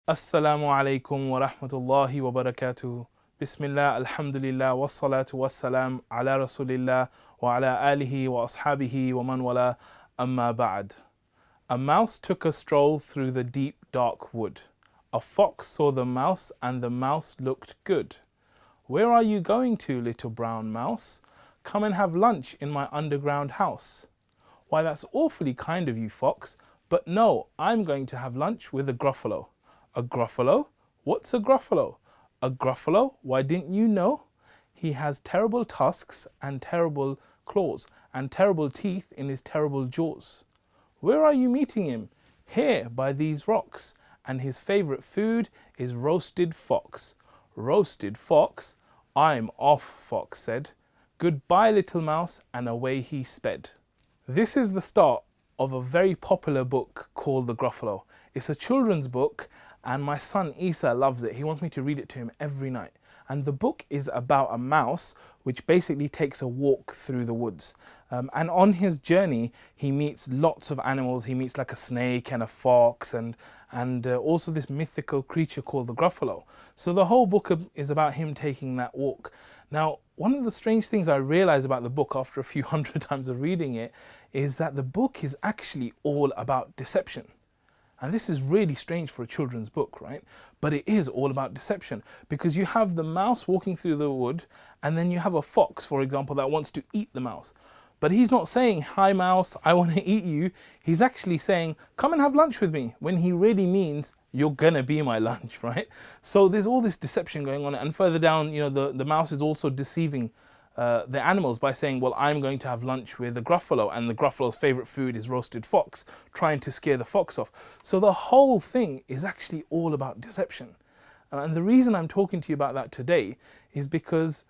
Assalamu alaikum wa rahmatullahi wa barakatuh. Bismillah, alhamdulillah, wassalatu wassalam ala rasulillah wa ala alihi wa ashabihi wa man wala, amma ba'd. A mouse took a stroll through the deep dark wood. A fox saw the mouse and the mouse looked good. Where are you going to, little brown mouse? Come and have lunch in my underground house. Why, that's awfully kind of you, fox, but no, I'm going to have lunch with a gruffalo. A gruffalo? What's a gruffalo? A gruffalo? Why, didn't you know? He has terrible tusks and terrible claws and terrible teeth in his terrible jaws. Where are you meeting him? Here, by these rocks. And his favourite food is roasted fox. Roasted fox? I'm off, fox said. Goodbye, little mouse, and away he sped. This is the start of a very popular book called The Gruffalo. It's a children's book, and my son Isa loves it. He wants me to read it to him every night. And the book is about a mouse which basically takes a walk through the woods. And on his journey, he meets lots of animals. He meets like a snake and a fox and also this mythical creature called the Gruffalo. So the whole book is about him taking that walk. Now, one of the strange things I realized about the book after a few hundred times of reading it is that the book is actually all about deception. And this is really strange for a children's book, right? But it is all about deception, because you have the mouse walking through the wood, and then you have a fox, for example, that wants to eat the mouse. But he's not saying, hi mouse, I want to eat you. He's actually saying, come and have lunch with me, when he really means, you're gonna be my lunch, right? So there's all this deception going on. And further down, you know, the mouse is also deceiving the animals by saying, well, I'm going to have lunch with the gruffalo, and the gruffalo's favorite food is roasted fox, trying to scare the fox off. So the whole thing is actually all about deception. And the reason I'm talking to you about that today is because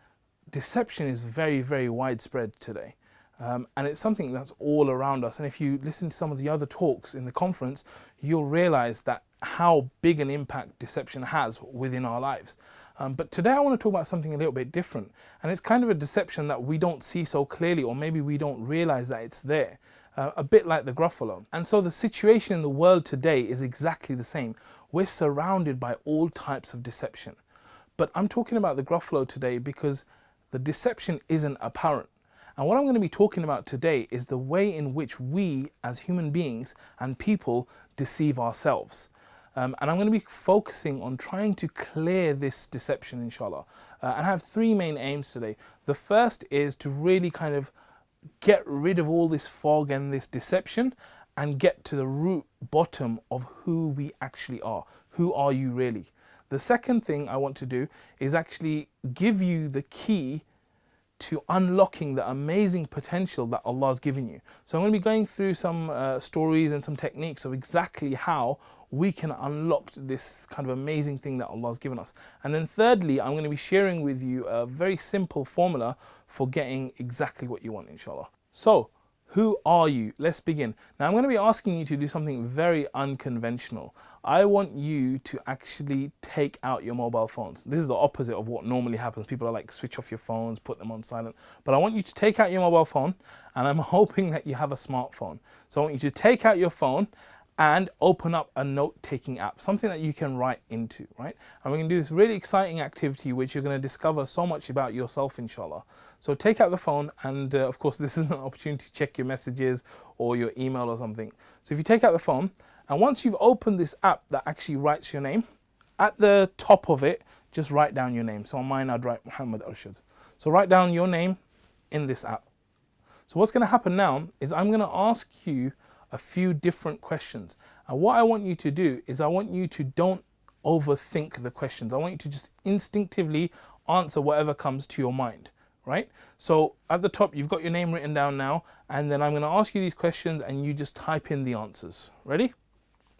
deception is very, very widespread today. And it's something that's all around us. And if you listen to some of the other talks in the conference, you'll realize that how big an impact deception has within our lives. But today I want to talk about something a little bit different. And it's kind of a deception that we don't see so clearly, or maybe we don't realize that it's there. A bit like the gruffalo. And so the situation in the world today is exactly the same. We're surrounded by all types of deception. But I'm talking about the gruffalo today because the deception isn't apparent. And what I'm going to be talking about today is the way in which we as human beings and people deceive ourselves. And I'm going to be focusing on trying to clear this deception, inshallah. And I have three main aims today. The first is to really kind of get rid of all this fog and this deception and get to the root bottom of who we actually are. Who are you really? The second thing I want to do is actually give you the key to unlocking the amazing potential that Allah has given you. So I'm going to be going through some stories and some techniques of exactly how we can unlock this kind of amazing thing that Allah has given us. And then thirdly, I'm going to be sharing with you a very simple formula for getting exactly what you want, inshallah. So, who are you? Let's begin. Now I'm going to be asking you to do something very unconventional. I want you to actually take out your mobile phones. This is the opposite of what normally happens. People are like, switch off your phones, put them on silent. But I want you to take out your mobile phone, and I'm hoping that you have a smartphone. So I want you to take out your phone and open up a note-taking app, something that you can write into, right? And we're going to do this really exciting activity which you're going to discover so much about yourself, inshallah. So take out the phone, and of course this is an opportunity to check your messages or your email or something. So if you take out the phone, and once you've opened this app that actually writes your name, at the top of it, just write down your name. So on mine, I'd write Mohammad Arshad. So write down your name in this app. So what's going to happen now is I'm going to ask you a few different questions. And what I want you to do is I want you to don't overthink the questions. I want you to just instinctively answer whatever comes to your mind, right? So at the top, you've got your name written down now, and then I'm going to ask you these questions and you just type in the answers. Ready?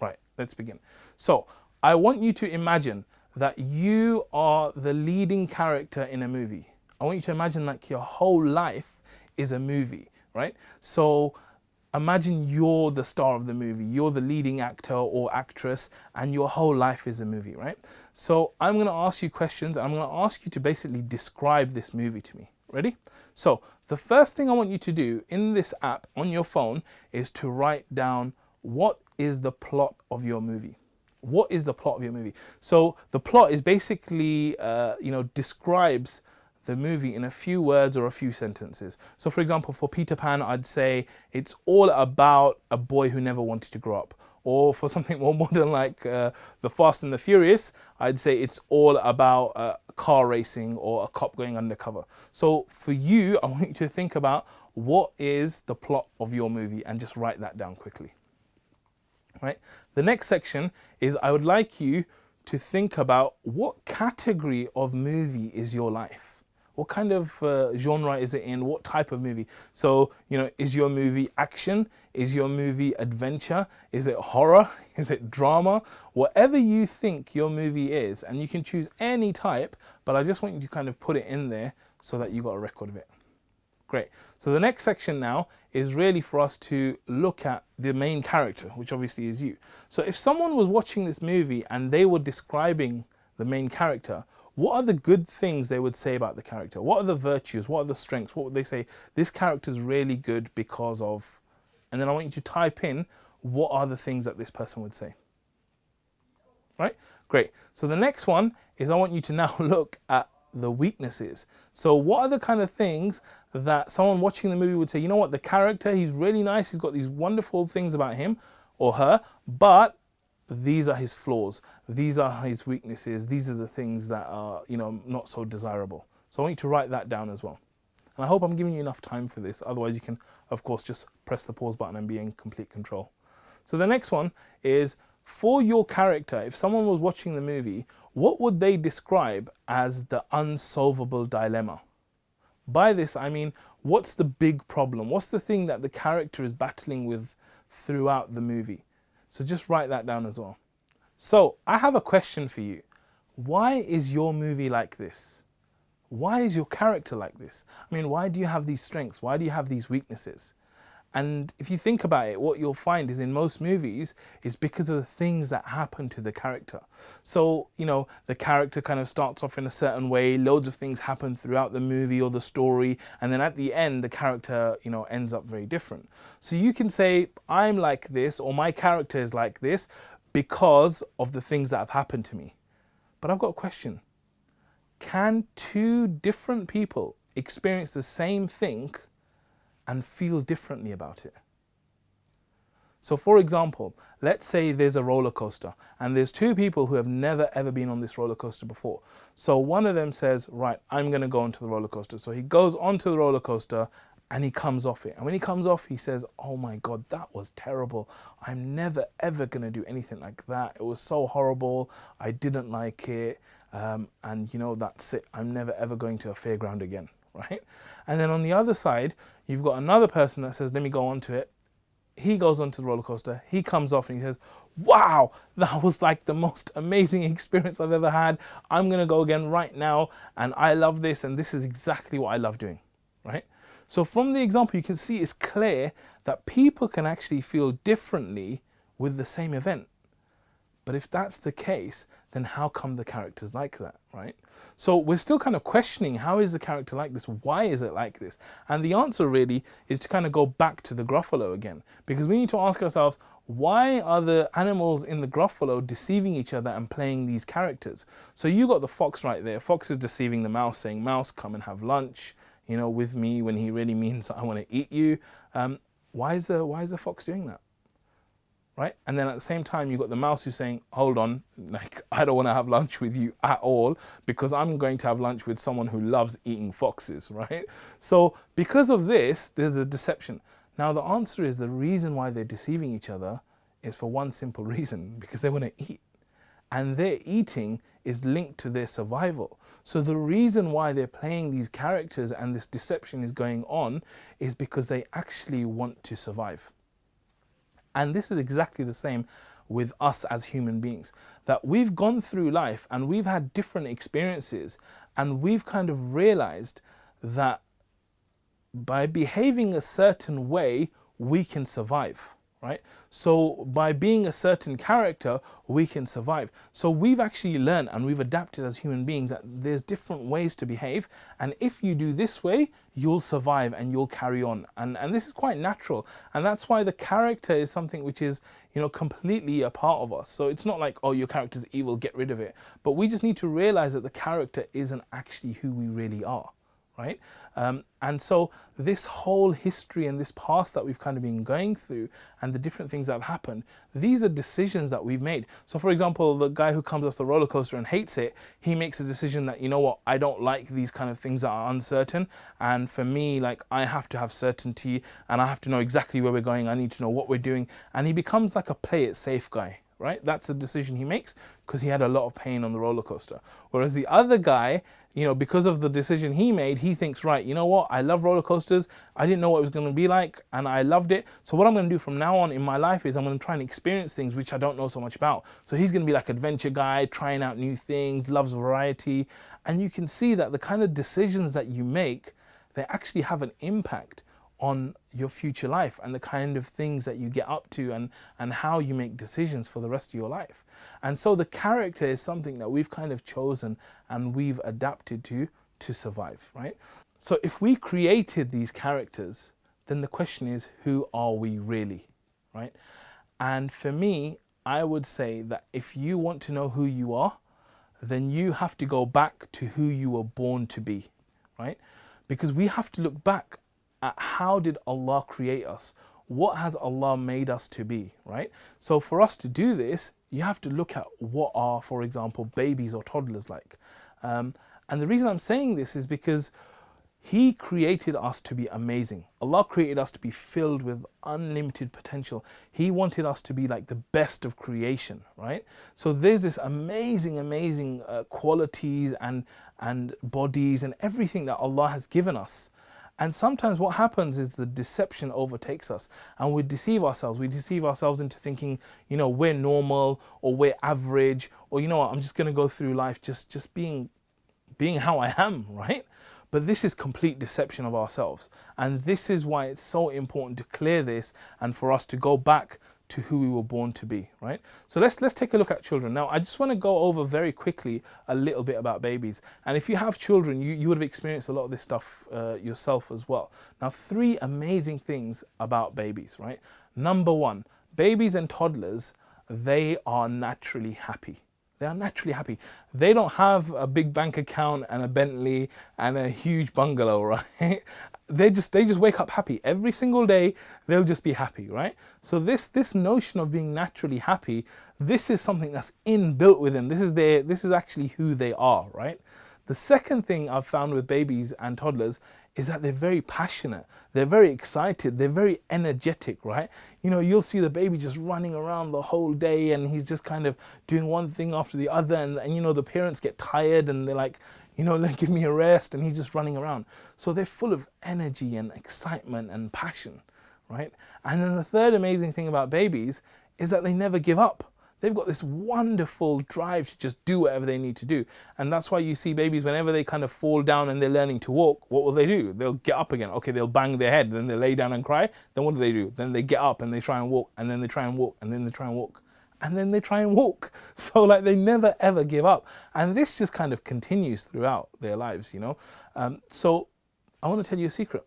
Right, let's begin. So I want you to imagine that you are the leading character in a movie. I want you to imagine like your whole life is a movie, right? So imagine you're the star of the movie, you're the leading actor or actress, and your whole life is a movie, right? So I'm going to ask you questions, and I'm going to ask you to basically describe this movie to me. Ready? So the first thing I want you to do in this app on your phone is to write down what is the plot of your movie. what is the plot of your movie? So the plot is basically, describes the movie in a few words or a few sentences. So for example, for Peter Pan, I'd say it's all about a boy who never wanted to grow up. Or for something more modern like The Fast and the Furious, I'd say it's all about car racing or a cop going undercover. So for you, I want you to think about what is the plot of your movie and just write that down quickly. Right? The next section is I would like you to think about what category of movie is your life. What kind of genre is it in? What type of movie? So, is your movie action? Is your movie adventure? Is it horror? Is it drama? Whatever you think your movie is, and you can choose any type, but I just want you to kind of put it in there so that you got a record of it. Great. So the next section now is really for us to look at the main character, which obviously is you. So if someone was watching this movie and they were describing the main character, what are the good things they would say about the character? What are the virtues? What are the strengths? What would they say? This character is really good because of... And then I want you to type in what are the things that this person would say. Right? Great. So the next one is I want you to now look at the weaknesses. So what are the kind of things that someone watching the movie would say, you know what, the character, he's really nice, he's got these wonderful things about him or her, but these are his flaws, these are his weaknesses, these are the things that are, not so desirable. So I want you to write that down as well. And I hope I'm giving you enough time for this, otherwise you can, of course, just press the pause button and be in complete control. So the next one is, for your character, if someone was watching the movie, what would they describe as the unsolvable dilemma? By this, I mean, what's the big problem? What's the thing that the character is battling with throughout the movie? So just write that down as well. So I have a question for you. Why is your movie like this? Why is your character like this? I mean, why do you have these strengths? Why do you have these weaknesses? And if you think about it, what you'll find is in most movies is because of the things that happen to the character. So, the character kind of starts off in a certain way, loads of things happen throughout the movie or the story, and then at the end, the character, ends up very different. So you can say, I'm like this, or my character is like this because of the things that have happened to me. But I've got a question. Can two different people experience the same thing and feel differently about it? So for example, let's say there's a roller coaster and there's two people who have never ever been on this roller coaster before. So one of them says, right, I'm going to go onto the roller coaster. So he goes onto the roller coaster and he comes off it. And when he comes off, he says, oh my God, that was terrible. I'm never ever going to do anything like that. It was so horrible. I didn't like it. That's it. I'm never ever going to a fairground again. Right? And then on the other side, you've got another person that says, let me go onto it. He goes onto the roller coaster, he comes off and he says, wow, that was like the most amazing experience I've ever had. I'm going to go again right now and I love this and this is exactly what I love doing, right? So from the example, you can see it's clear that people can actually feel differently with the same event. But if that's the case, then how come the character's like that, right? So we're still kind of questioning, how is the character like this? Why is it like this? And the answer really is to kind of go back to the Gruffalo again, because we need to ask ourselves, why are the animals in the Gruffalo deceiving each other and playing these characters? So you got the fox right there. Fox is deceiving the mouse, saying, mouse, come and have lunch, with me, when he really means I want to eat you. Why is the fox doing that? Right? And then at the same time, you've got the mouse who's saying, hold on, I don't want to have lunch with you at all because I'm going to have lunch with someone who loves eating foxes, right? So because of this, there's a deception. Now, the answer is the reason why they're deceiving each other is for one simple reason, because they want to eat. And their eating is linked to their survival. So the reason why they're playing these characters and this deception is going on is because they actually want to survive. And this is exactly the same with us as human beings, that we've gone through life and we've had different experiences and we've kind of realized that by behaving a certain way, we can survive, right? So by being a certain character, we can survive. So we've actually learned and we've adapted as human beings that there's different ways to behave. And if you do this way, you'll survive and you'll carry on. And this is quite natural. And that's why the character is something which is, you know, completely a part of us. So it's not like, oh, your character's evil, get rid of it. But we just need to realize that the character isn't actually who we really are, right? And so this whole history and this past that we've kind of been going through and the different things that have happened, these are decisions that we've made. So for example, the guy who comes off the roller coaster and hates it, he makes a decision that, you know what, I don't like these kind of things that are uncertain. And for me, like, I have to have certainty and I have to know exactly where we're going. I need to know what we're doing. And he becomes like a play it safe guy, right? That's a decision he makes because he had a lot of pain on the roller coaster. Whereas the other guy, you know, because of the decision he made, he thinks, right, you know what, I love roller coasters. I didn't know what it was going to be like and I loved it. So what I'm going to do from now on in my life is I'm going to try and experience things which I don't know so much about. So he's going to be like adventure guy, trying out new things, loves variety. And you can see that the kind of decisions that you make, they actually have an impact on your future life and the kind of things that you get up to and how you make decisions for the rest of your life. And so the character is something that we've kind of chosen and we've adapted to survive, right? So if we created these characters, then the question is, who are we really, right? And for me, I would say that if you want to know who you are, then you have to go back to who you were born to be, right? Because we have to look back at how did Allah create us? What has Allah made us to be, right? So for us to do this, you have to look at what are, for example, babies or toddlers like. And the reason I'm saying this is because He created us to be amazing. Allah created us to be filled with unlimited potential. He wanted us to be like the best of creation, right? So there's this amazing qualities and bodies and everything that Allah has given us. And sometimes what happens is the deception overtakes us and we deceive ourselves. We deceive ourselves into thinking, you know, we're normal or we're average, or, you know what, I'm just going to go through life just being how I am, right? But this is complete deception of ourselves. And this is why it's so important to clear this and for us to go back to who we were born to be, right? So let's take a look at children. Now, I just want to go over very quickly a little bit about babies. And if you have children, you would have experienced a lot of this stuff yourself as well. Now, 3 amazing things about babies, right? Number 1, babies and toddlers, they are naturally happy. They are naturally happy. They don't have a big bank account and a Bentley and a huge bungalow, right? They just wake up happy. Every single day, they'll just be happy, right? So this notion of being naturally happy, this is something that's inbuilt with them. This is actually who they are, right? The second thing I've found with babies and toddlers is that they're very passionate. They're very excited. They're very energetic, right? You know, you'll see the baby just running around the whole day and he's just kind of doing one thing after the other. And you know, the parents get tired and they're like, you know, give me a rest, and he's just running around. So they're full of energy and excitement and passion, right? And then the third amazing thing about babies is that they never give up. They've got this wonderful drive to just do whatever they need to do. And that's why you see babies, whenever they kind of fall down and they're learning to walk, what will they do? They'll get up again. Okay, they'll bang their head, then they lay down and cry. Then what do? Then they get up and they try and walk, and then they try and walk, and then they try and walk, and then they try and walk. So like they never ever give up. And this just kind of continues throughout their lives, you know. So I want to tell you a secret.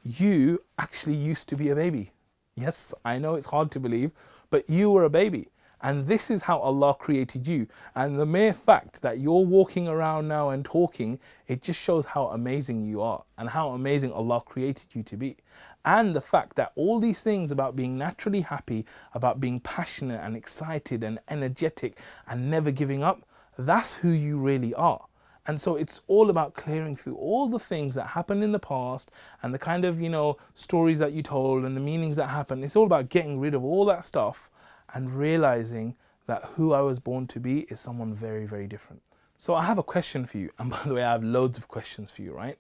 You actually used to be a baby. Yes, I know it's hard to believe, but you were a baby. And this is how Allah created you. And the mere fact that you're walking around now and talking, it just shows how amazing you are and how amazing Allah created you to be. And the fact that all these things about being naturally happy, about being passionate and excited and energetic and never giving up, that's who you really are. And so it's all about clearing through all the things that happened in the past and the kind of, you know, stories that you told and the meanings that happened. It's all about getting rid of all that stuff and realizing that who I was born to be is someone very, very different. So I have a question for you. And by the way, I have loads of questions for you, right?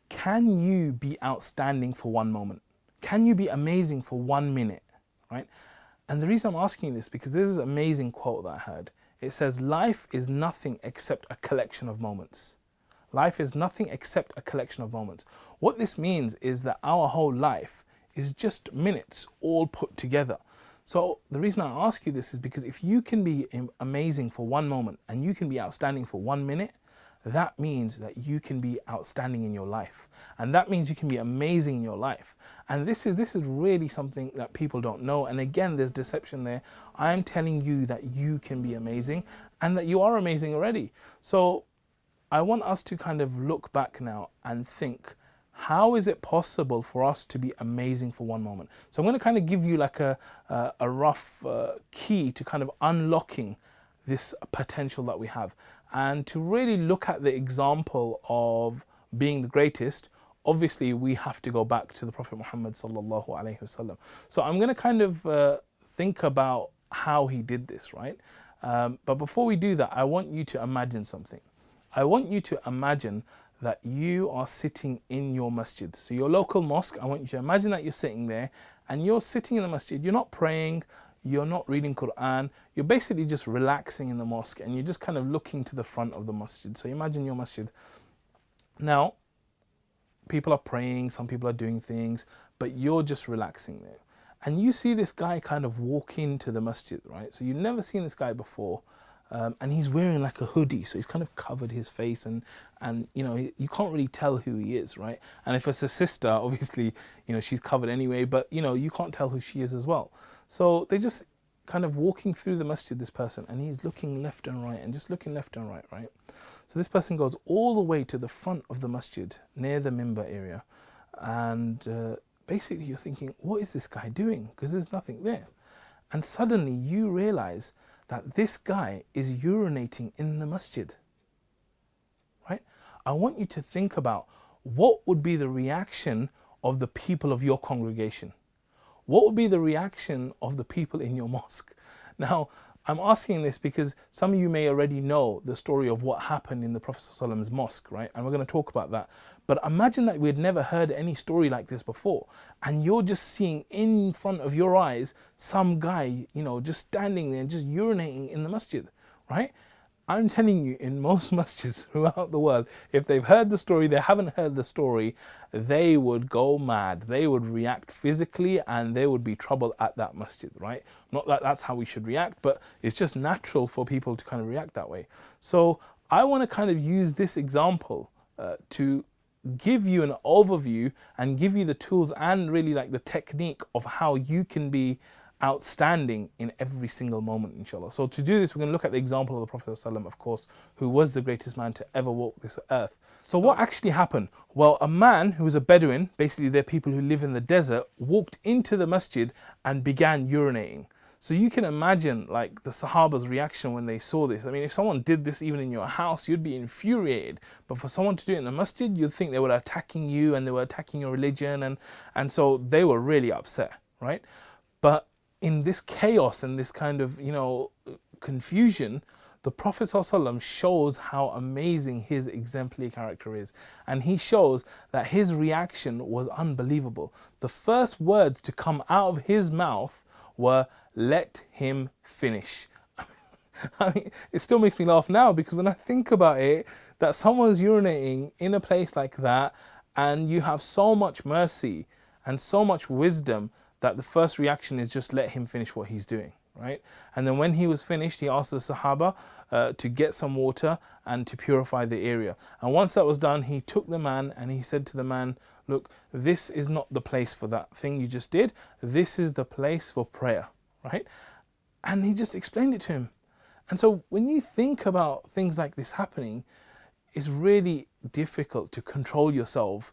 Can you be outstanding for one moment? Can you be amazing for 1 minute, right? And the reason I'm asking this, because this is an amazing quote that I heard. It says, life is nothing except a collection of moments. Life is nothing except a collection of moments. What this means is that our whole life is just minutes all put together. So the reason I ask you this is because if you can be amazing for 1 moment and you can be outstanding for 1 minute, that means that you can be outstanding in your life. And that means you can be amazing in your life. And this is really something that people don't know. And again, there's deception there. I'm telling you that you can be amazing and that you are amazing already. So I want us to kind of look back now and think, how is it possible for us to be amazing for 1 moment? So I'm going to kind of give you like a rough key to kind of unlocking this potential that we have, and to really look at the example of being the greatest. Obviously, we have to go back to the Prophet Muhammad sallallahu alaihi wasallam. So I'm going to kind of think about how he did this, right? But before we do that, I want you to imagine something. I want you to imagine that you are sitting in your masjid. So your local mosque, I want you to imagine that you're sitting there and you're sitting in the masjid. You're not praying, you're not reading Quran, you're basically just relaxing in the mosque and you're just kind of looking to the front of the masjid. So imagine your masjid. Now, people are praying, some people are doing things, but you're just relaxing there. And you see this guy kind of walk into the masjid, right? So you've never seen this guy before. And he's wearing like a hoodie, so he's kind of covered his face, and you know, you can't really tell who he is, right? And if it's a sister, obviously, you know, she's covered anyway, but you know, you can't tell who she is as well. So they're just kind of walking through the masjid, this person, and he's looking left and right and just looking left and right, right? So this person goes all the way to the front of the masjid near the minbar area, and basically you're thinking, what is this guy doing? Because there's nothing there. And suddenly you realize that this guy is urinating in the masjid, right? I want you to think about what would be the reaction of the people of your congregation. What would be the reaction of the people in your mosque? Now, I'm asking this because some of you may already know the story of what happened in the Prophet ﷺ's mosque, right? And we're going to talk about that. But imagine that we had never heard any story like this before, and you're just seeing in front of your eyes some guy, you know, just standing there and just urinating in the masjid, right? I'm telling you, in most masjids throughout the world, if they've heard the story, they haven't heard the story, they would go mad. They would react physically and there would be trouble at that masjid, right? Not that that's how we should react, but it's just natural for people to kind of react that way. So I want to kind of use this example to give you an overview and give you the tools and really like the technique of how you can be outstanding in every single moment, inshallah. So to do this, we're going to look at the example of the Prophet ﷺ, of course, who was the greatest man to ever walk this earth. So what actually happened? Well, a man who was a Bedouin, basically they're people who live in the desert, walked into the masjid and began urinating. So you can imagine like the Sahaba's reaction when they saw this. I mean, if someone did this even in your house, you'd be infuriated. But for someone to do it in the masjid, you'd think they were attacking you and they were attacking your religion. And so they were really upset, right? But in this chaos and this kind of, you know, confusion, the Prophet ﷺ shows how amazing his exemplary character is. And he shows that his reaction was unbelievable. The first words to come out of his mouth were, "Let him finish." I mean, it still makes me laugh now because when I think about it, that someone's urinating in a place like that and you have so much mercy and so much wisdom that the first reaction is just let him finish what he's doing, right? And then when he was finished, he asked the Sahaba to get some water and to purify the area. And once that was done, he took the man and he said to the man, look, this is not the place for that thing you just did. This is the place for prayer, right? And he just explained it to him. And so when you think about things like this happening, it's really difficult to control yourself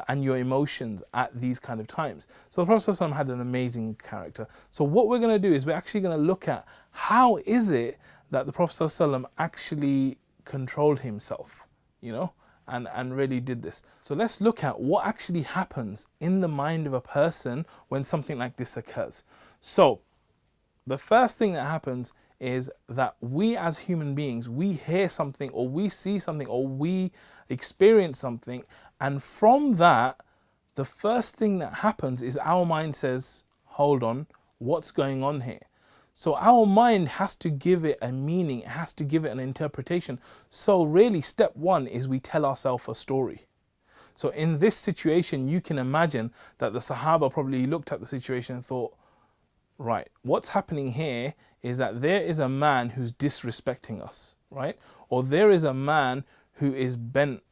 and your emotions at these kind of times. So the Prophet ﷺ had an amazing character. So what we're going to do is we're actually going to look at how is it that the Prophet ﷺ actually controlled himself, you know, and really did this. So let's look at what actually happens in the mind of a person when something like this occurs. So the first thing that happens is that we as human beings, we hear something or we see something or we experience something, and from that, the first thing that happens is our mind says, hold on, what's going on here? So our mind has to give it a meaning, it has to give it an interpretation. So really step one is we tell ourselves a story. So in this situation, you can imagine that the Sahaba probably looked at the situation and thought, right, what's happening here is that there is a man who's disrespecting us, right? Or there is a man who is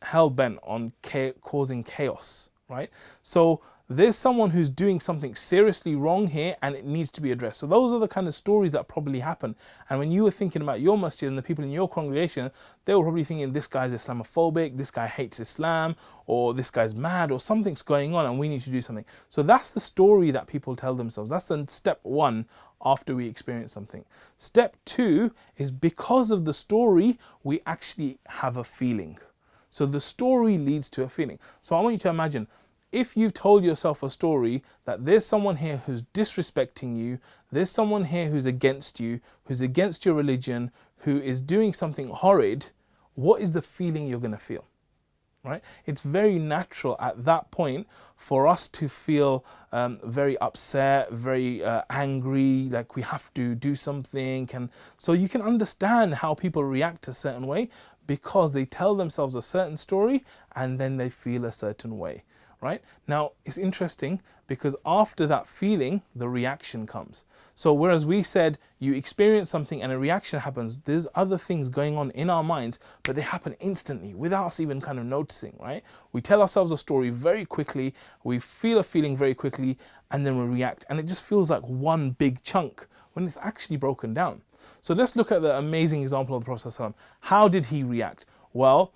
hell-bent on causing chaos, right? So there's someone who's doing something seriously wrong here and it needs to be addressed. So those are the kind of stories that probably happen. And when you were thinking about your masjid and the people in your congregation, they were probably thinking, this guy's Islamophobic, this guy hates Islam, or this guy's mad, or something's going on and we need to do something. So that's the story that people tell themselves. That's the step one after we experience something. Step two is because of the story, we actually have a feeling. So the story leads to a feeling. So I want you to imagine, if you've told yourself a story that there's someone here who's disrespecting you, there's someone here who's against you, who's against your religion, who is doing something horrid, what is the feeling you're going to feel? Right? It's very natural at that point for us to feel very upset, very angry, like we have to do something. And so you can understand how people react a certain way because they tell themselves a certain story and then they feel a certain way. Right? Now, it's interesting because after that feeling, the reaction comes. So whereas we said you experience something and a reaction happens, there's other things going on in our minds, but they happen instantly without us even kind of noticing, right? We tell ourselves a story very quickly, we feel a feeling very quickly, and then we react. And it just feels like one big chunk when it's actually broken down. So let's look at the amazing example of the Prophet ﷺ. How did he react? Well,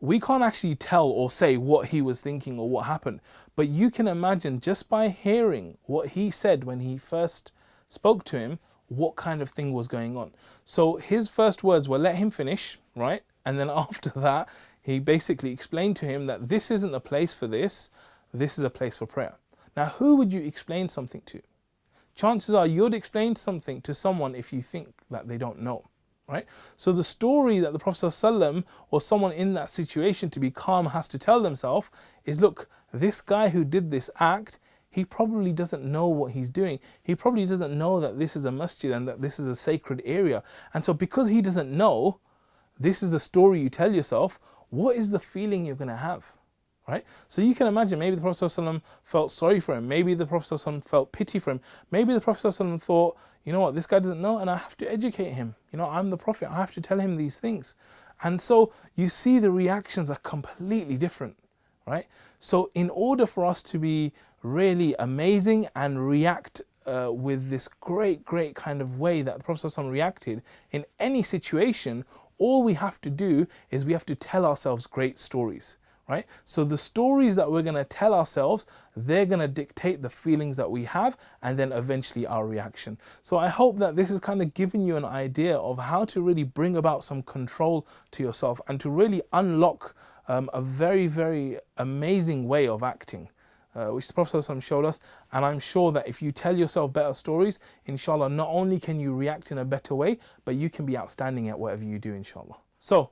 we can't actually tell or say what he was thinking or what happened, but you can imagine just by hearing what he said when he first spoke to him, what kind of thing was going on. So his first words were, let him finish, right? And then after that, he basically explained to him that this isn't the place for this is a place for prayer. Now, who would you explain something to? Chances are you'd explain something to someone if you think that they don't know. Right? So the story that the Prophet ﷺ or someone in that situation to be calm has to tell themselves is, look, this guy who did this act, he probably doesn't know what he's doing. He probably doesn't know that this is a masjid and that this is a sacred area. And so because he doesn't know, this is the story you tell yourself, what is the feeling you're going to have? Right? So you can imagine maybe the Prophet ﷺ felt sorry for him. Maybe the Prophet ﷺ felt pity for him. Maybe the Prophet ﷺ thought, you know what, this guy doesn't know and I have to educate him. You know, I'm the Prophet, I have to tell him these things. And so you see the reactions are completely different, right? So in order for us to be really amazing and react with this great kind of way that the Prophet ﷺ reacted in any situation, all we have to do is we have to tell ourselves great stories. Right? So the stories that we're going to tell ourselves, they're going to dictate the feelings that we have and then eventually our reaction. So I hope that this has kind of given you an idea of how to really bring about some control to yourself and to really unlock a very amazing way of acting, which the Prophet ﷺ showed us. And I'm sure that if you tell yourself better stories, inshallah, not only can you react in a better way, but you can be outstanding at whatever you do, inshallah. So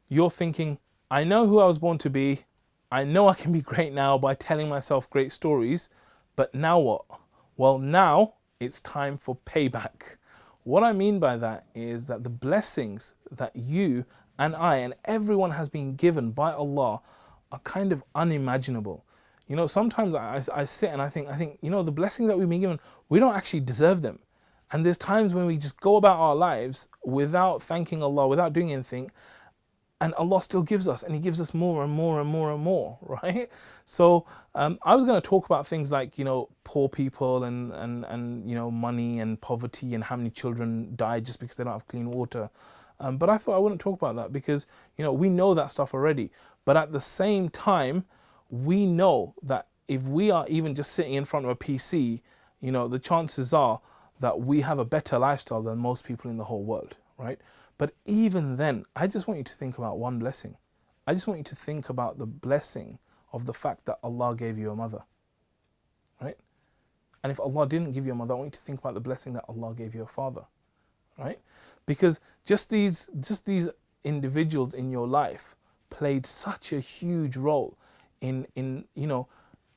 you're thinking, I know who I was born to be. I know I can be great now by telling myself great stories, but now what? Well, now it's time for payback. What I mean by that is that the blessings that you and I and everyone has been given by Allah are kind of unimaginable. You know, sometimes I sit and I think, you know, the blessings that we've been given, we don't actually deserve them. And there's times when we just go about our lives without thanking Allah, without doing anything, and Allah still gives us, and He gives us more and more and more and more, right? So I was going to talk about things like, you know, poor people and you know, money and poverty and how many children die just because they don't have clean water. But I thought I wouldn't talk about that because, you know, we know that stuff already. But at the same time, we know that if we are even just sitting in front of a PC, you know, the chances are that we have a better lifestyle than most people in the whole world, right? But even then, I just want you to think about one blessing. I just want you to think about the blessing of the fact that Allah gave you a mother, right? And if Allah didn't give you a mother, I want you to think about the blessing that Allah gave you a father, right? Because just these individuals in your life played such a huge role in you know,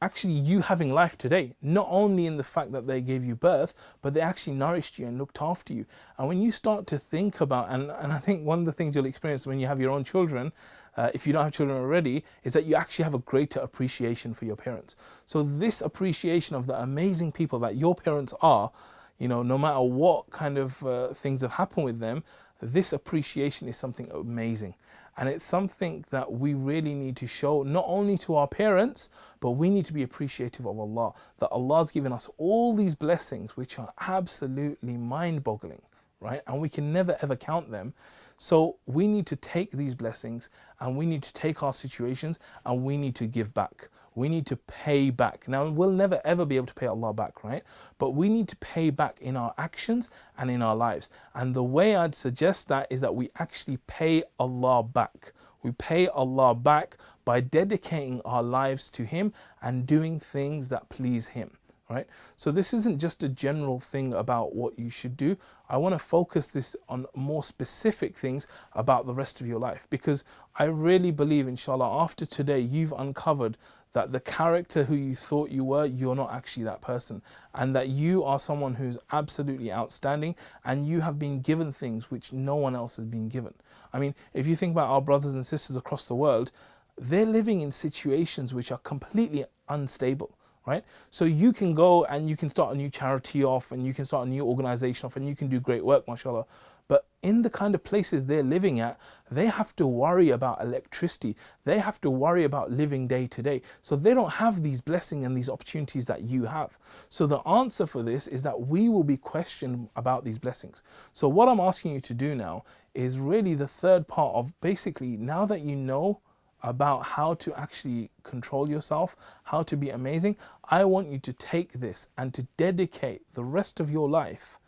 actually you having life today, not only in the fact that they gave you birth, but they actually nourished you and looked after you. And when you start to think about, and I think one of the things you'll experience when you have your own children, if you don't have children already, is that you actually have a greater appreciation for your parents. So this appreciation of the amazing people that your parents are, you know, no matter what kind of things have happened with them, this appreciation is something amazing. And it's something that we really need to show not only to our parents, but we need to be appreciative of Allah, that Allah's given us all these blessings which are absolutely mind-boggling, right? And we can never ever count them. So we need to take these blessings and we need to take our situations and we need to give back. We need to pay back. Now, we'll never ever be able to pay Allah back, right? But we need to pay back in our actions and in our lives. And the way I'd suggest that is that we actually pay Allah back. We pay Allah back by dedicating our lives to Him and doing things that please Him, right? So this isn't just a general thing about what you should do. I want to focus this on more specific things about the rest of your life, because I really believe, inshallah, after today, you've uncovered that the character who you thought you were, you're not actually that person, and that you are someone who's absolutely outstanding, and you have been given things which no one else has been given. I mean, if you think about our brothers and sisters across the world, they're living in situations which are completely unstable, right? So you can go and you can start a new charity off, and you can start a new organization off, and you can do great work, mashallah. But in the kind of places they're living at, they have to worry about electricity. They have to worry about living day to day. So they don't have these blessings and these opportunities that you have. So the answer for this is that we will be questioned about these blessings. So what I'm asking you to do now is really the third part of basically, now that you know about how to actually control yourself, how to be amazing, I want you to take this and to dedicate the rest of your life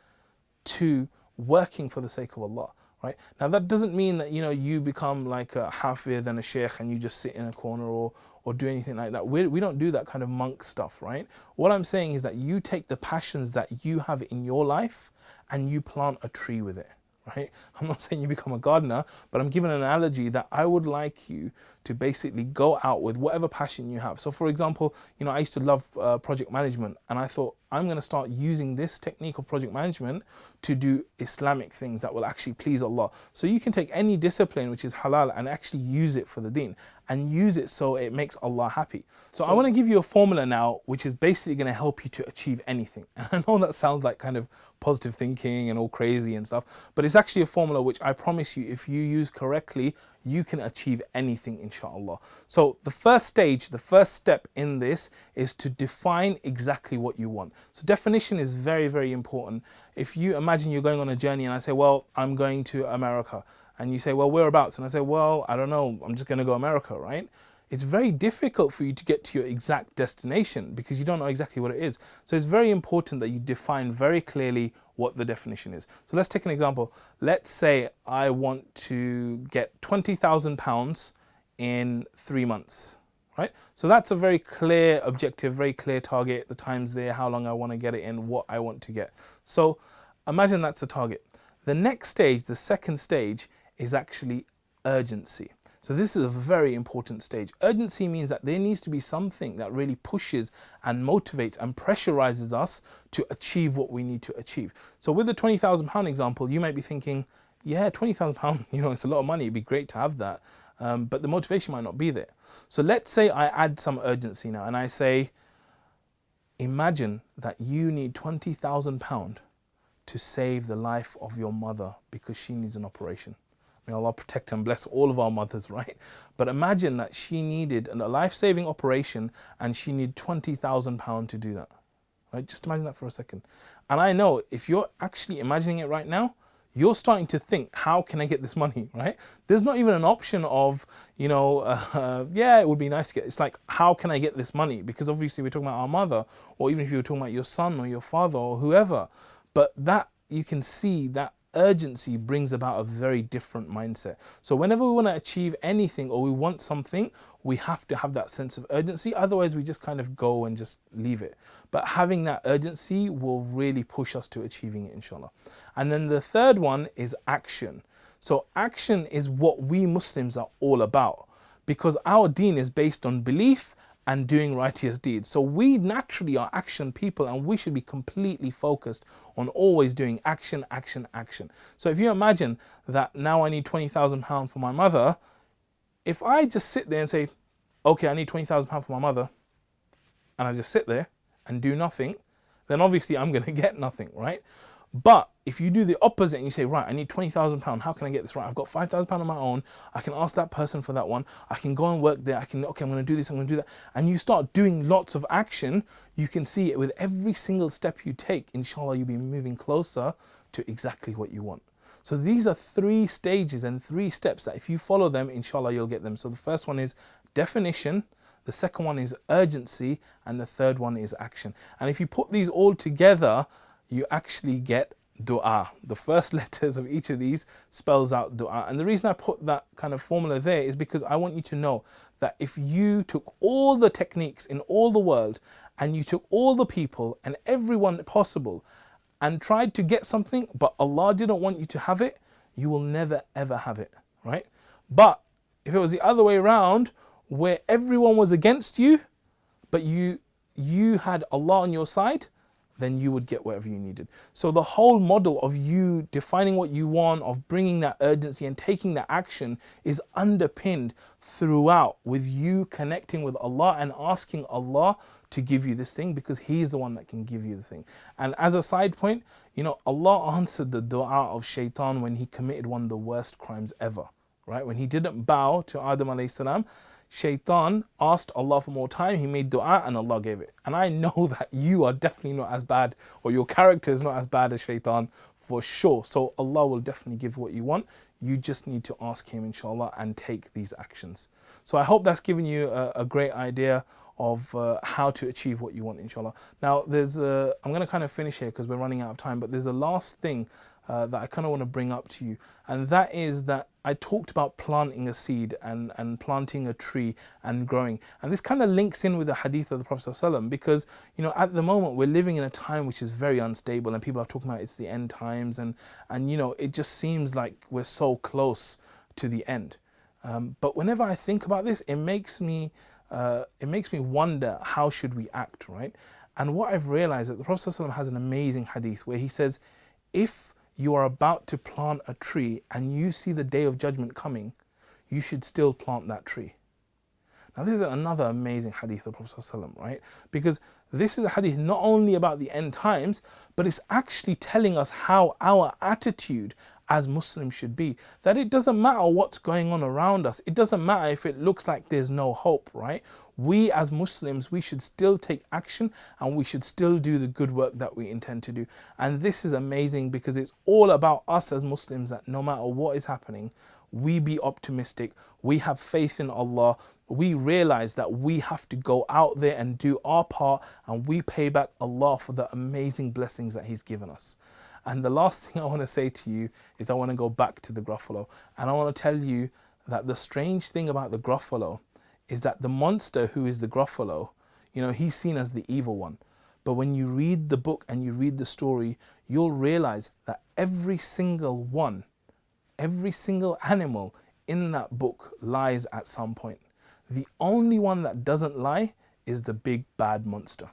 to working for the sake of Allah, right? Now that doesn't mean that, you know, you become like a hafiz and a sheikh and you just sit in a corner or do anything like that. We don't do that kind of monk stuff, right? What I'm saying is that you take the passions that you have in your life and you plant a tree with it, right? I'm not saying you become a gardener, but I'm giving an analogy that I would like you to basically go out with whatever passion you have. So for example, you know, I used to love project management, and I thought I'm going to start using this technique of project management to do Islamic things that will actually please Allah. So you can take any discipline which is halal and actually use it for the deen, and use it so it makes Allah happy. So I want to give you a formula now which is basically going to help you to achieve anything. And I know that sounds like kind of positive thinking and all crazy and stuff, but it's actually a formula which I promise you, if you use correctly, you can achieve anything, inshallah. So the first stage, the first step in this is to define exactly what you want. So definition is very, very important. If you imagine you're going on a journey and I say, well, I'm going to America, and you say, well, whereabouts? And I say, well, I don't know, I'm just going to go America, right? It's very difficult for you to get to your exact destination because you don't know exactly what it is. So it's very important that you define very clearly what the definition is. So let's take an example. Let's say I want to get £20,000 in 3 months, right? So that's a very clear objective, very clear target, the time's there, how long I want to get it in, what I want to get. So imagine that's the target. The next stage, the second stage, is actually urgency. So this is a very important stage. Urgency means that there needs to be something that really pushes and motivates and pressurizes us to achieve what we need to achieve. So with the £20,000 example, you might be thinking, yeah, £20,000, you know, it's a lot of money. It'd be great to have that. But the motivation might not be there. So let's say I add some urgency now and I say, imagine that you need £20,000 to save the life of your mother because she needs an operation. May Allah protect and bless all of our mothers, right? But imagine that she needed a life-saving operation and she needed £20,000 to do that, right? Just imagine that for a second. And I know if you're actually imagining it right now, you're starting to think, how can I get this money, right? There's not even an option of, you know, yeah, it would be nice to get. It's like, how can I get this money? Because obviously we're talking about our mother, or even if you were talking about your son or your father or whoever. But that, you can see that urgency brings about a very different mindset. So whenever we want to achieve anything or we want something, we have to have that sense of urgency. Otherwise, we just kind of go and just leave it. But having that urgency will really push us to achieving it, inshallah. And then the third one is action. So action is what we Muslims are all about, because our deen is based on belief and doing righteous deeds. So we naturally are action people, and we should be completely focused on always doing action, action, action. So if you imagine that now I need £20,000 for my mother, if I just sit there and say, okay, I need £20,000 for my mother, and I just sit there and do nothing, then obviously I'm going to get nothing, right? But if you do the opposite and you say, right, I need £20,000, how can I get this right? I've got £5,000 on my own, I can ask that person for that one, I can go and work there, okay, I'm going to do this, I'm going to do that. And you start doing lots of action, you can see it with every single step you take, inshallah, you'll be moving closer to exactly what you want. So these are 3 stages and 3 steps that if you follow them, inshallah, you'll get them. So the first one is definition, the second one is urgency, and the third one is action. And if you put these all together, you actually get dua. The first letters of each of these spells out dua. And the reason I put that kind of formula there is because I want you to know that if you took all the techniques in all the world and you took all the people and everyone possible and tried to get something, but Allah didn't want you to have it, you will never ever have it, right? But if it was the other way around, where everyone was against you, but you had Allah on your side, then you would get whatever you needed. So the whole model of you defining what you want, of bringing that urgency and taking that action is underpinned throughout with you connecting with Allah and asking Allah to give you this thing, because He's the one that can give you the thing. And as a side point, you know, Allah answered the dua of Shaitan when he committed one of the worst crimes ever, right? When he didn't bow to Adam alayhi salam, Shaitan asked Allah for more time, he made dua and Allah gave it. And I know that you are definitely not as bad, or your character is not as bad as Shaitan for sure. So Allah will definitely give what you want. You just need to ask Him, inshallah, and take these actions. So I hope that's given you a great idea of how to achieve what you want, inshallah. Now I'm going to kind of finish here because we're running out of time, but there's a last thing that I kind of want to bring up to you, and that is that I talked about planting a seed and planting a tree and growing, and this kind of links in with the hadith of the Prophet ﷺ, because you know, at the moment we're living in a time which is very unstable, and people are talking about it's the end times, and you know, it just seems like we're so close to the end. But whenever I think about this, it makes me wonder, how should we act, right? And what I've realized that the Prophet ﷺ has an amazing hadith where he says, if you are about to plant a tree and you see the day of judgment coming, you should still plant that tree. Now this is another amazing hadith of the Prophet ﷺ, right? Because this is a hadith not only about the end times, but it's actually telling us how our attitude as Muslims should be. That it doesn't matter what's going on around us. It doesn't matter if it looks like there's no hope, right? We as Muslims, we should still take action and we should still do the good work that we intend to do. And this is amazing because it's all about us as Muslims, that no matter what is happening, we be optimistic, we have faith in Allah, we realize that we have to go out there and do our part, and we pay back Allah for the amazing blessings that He's given us. And the last thing I want to say to you is I want to go back to the Gruffalo, and I want to tell you that the strange thing about the Gruffalo is that the monster who is the Gruffalo, you know, he's seen as the evil one. But when you read the book and you read the story, you'll realize that every single one, every single animal in that book lies at some point. The only one that doesn't lie is the big bad monster.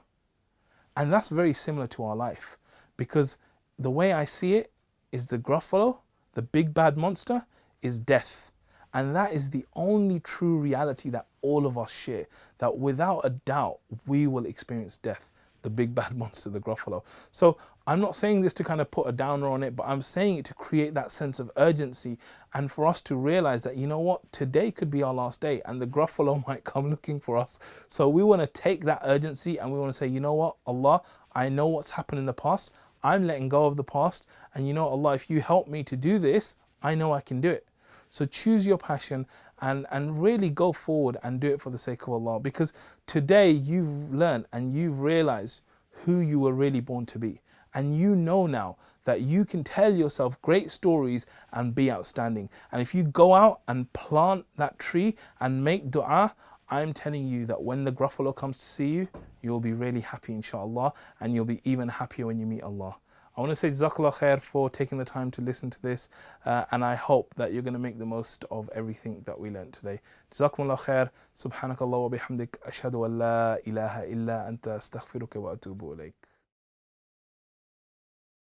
And that's very similar to our life, because the way I see it is the Gruffalo, the big bad monster, is death. And that is the only true reality that all of us share, that without a doubt we will experience death, the big bad monster, the Gruffalo. So I'm not saying this to kind of put a downer on it, but I'm saying it to create that sense of urgency and for us to realize that, you know what, today could be our last day and the Gruffalo might come looking for us. So we want to take that urgency and we want to say, you know what, Allah, I know what's happened in the past. I'm letting go of the past. And you know, Allah, if you help me to do this, I know I can do it. So choose your passion and really go forward and do it for the sake of Allah. Because today you've learned and you've realized who you were really born to be. And you know now that you can tell yourself great stories and be outstanding. And if you go out and plant that tree and make dua, I'm telling you that when the Gruffalo comes to see you, you'll be really happy, inshallah, and you'll be even happier when you meet Allah. I want to say Jazakallah khair for taking the time to listen to this, and I hope that you're going to make the most of everything that we learned today. Jazakumullah khair, subhanakallah wa bihamdik, ashhadu an la ilaha illa anta astaghfiruka wa atubu ilayk.